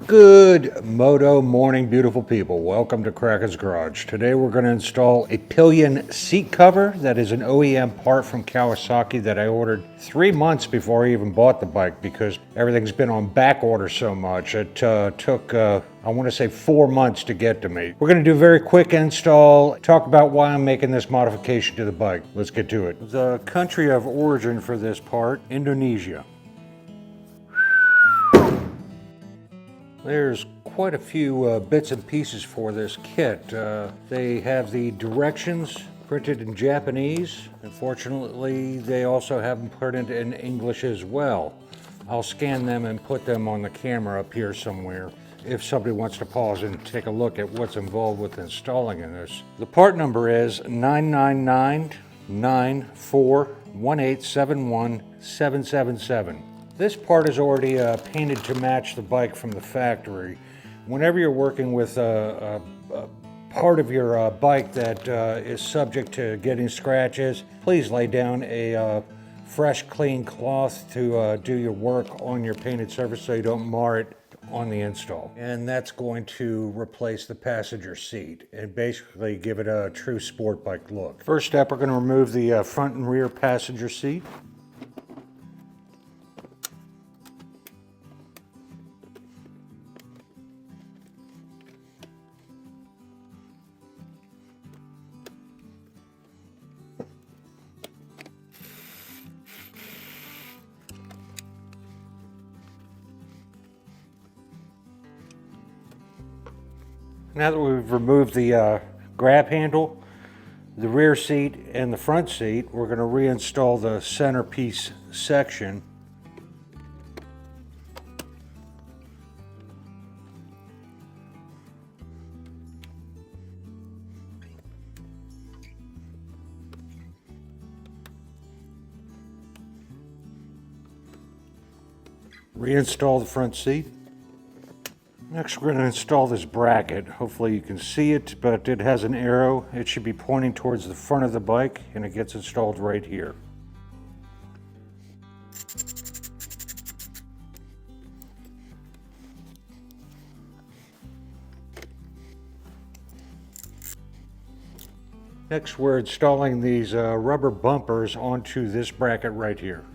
Good moto morning, beautiful people. Welcome to Kraken's Garage. Today we're going to install a Pillion seat cover that is an OEM part from Kawasaki that I ordered 3 months before I even bought the bike because everything's been on back order so much. It took, I want to say 4 months to get to me. We're going to do a very quick install, talk about why I'm making this modification to the bike. Let's get to it. The country of origin for this part, Indonesia. There's quite a few bits and pieces for this kit. They have the directions printed in Japanese. Unfortunately, they also have them printed in English as well. I'll scan them and put them on the camera up here somewhere if somebody wants to pause and take a look at what's involved with installing in this. The part number is 9999418717777. This part is already painted to match the bike from the factory. Whenever you're working with a part of your bike that is subject to getting scratches, please lay down a fresh, clean cloth to do your work on your painted surface so you don't mar it on the install. And that's going to replace the passenger seat and basically give it a true sport bike look. First step, we're going to remove the front and rear passenger seat. Now that we've removed the grab handle, the rear seat, and the front seat, we're going to reinstall the centerpiece section. Reinstall the front seat. Next, we're going to install this bracket. Hopefully you can see it, but it has an arrow. It should be pointing towards the front of the bike, and it gets installed right here. Next, we're installing these rubber bumpers onto this bracket right here.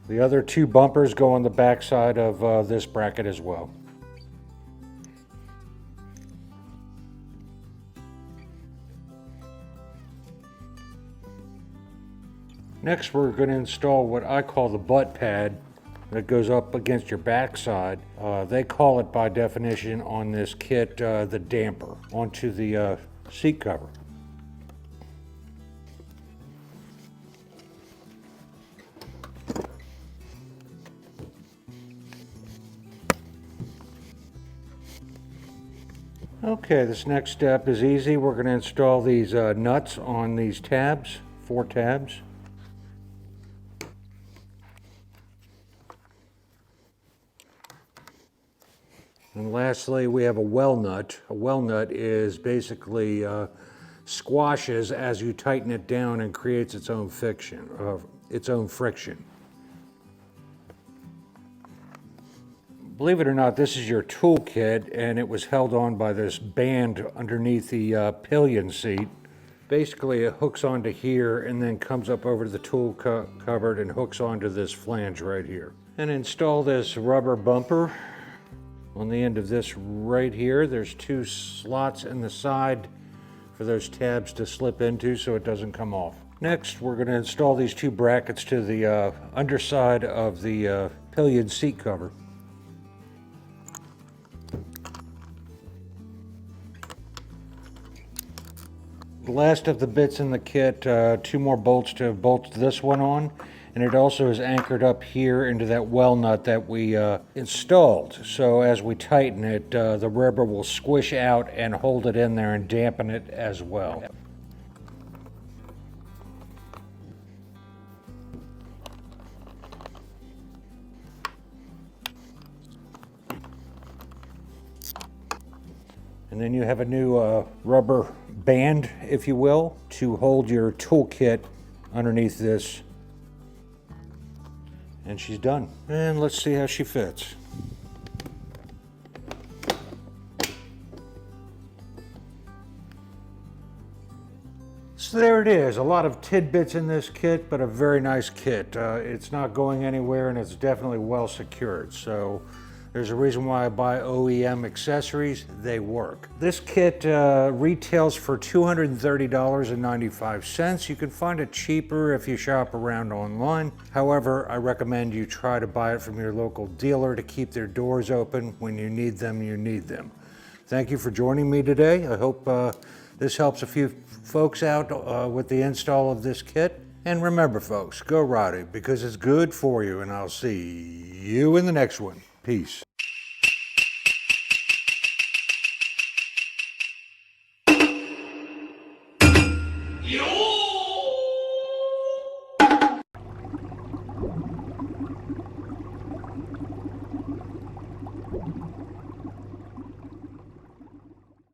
The other two bumpers go on the back side of this bracket as well. Next, we're going to install what I call the butt pad that goes up against your backside. They call it by definition on this kit the damper onto the seat cover. Okay, this next step is easy. We're going to install these nuts on these tabs, 4 tabs. And lastly, we have a well nut. A well nut is basically squashes as you tighten it down and creates its own friction. Believe it or not, this is your tool kit, and it was held on by this band underneath the pillion seat. Basically, it hooks onto here and then comes up over the tool cupboard and hooks onto this flange right here. And install this rubber bumper on the end of this right here. There's 2 slots in the side for those tabs to slip into so it doesn't come off. Next, we're going to install these 2 brackets to the underside of the pillion seat cover. The last of the bits in the kit, 2 more bolts to bolt this one on, and it also is anchored up here into that well nut that we installed. So as we tighten it, the rubber will squish out and hold it in there and dampen it as well. And then you have a new rubber band, if you will, to hold your toolkit underneath this. And she's done. And let's see how she fits. So there it is, a lot of tidbits in this kit, but a very nice kit. It's not going anywhere and it's definitely well secured. So there's a reason why I buy OEM accessories, they work. This kit retails for $230.95. You can find it cheaper if you shop around online. However, I recommend you try to buy it from your local dealer to keep their doors open. When you need them, you need them. Thank you for joining me today. I hope this helps a few folks out with the install of this kit. And remember folks, go rowdy because it's good for you, and I'll see you in the next one. Peace.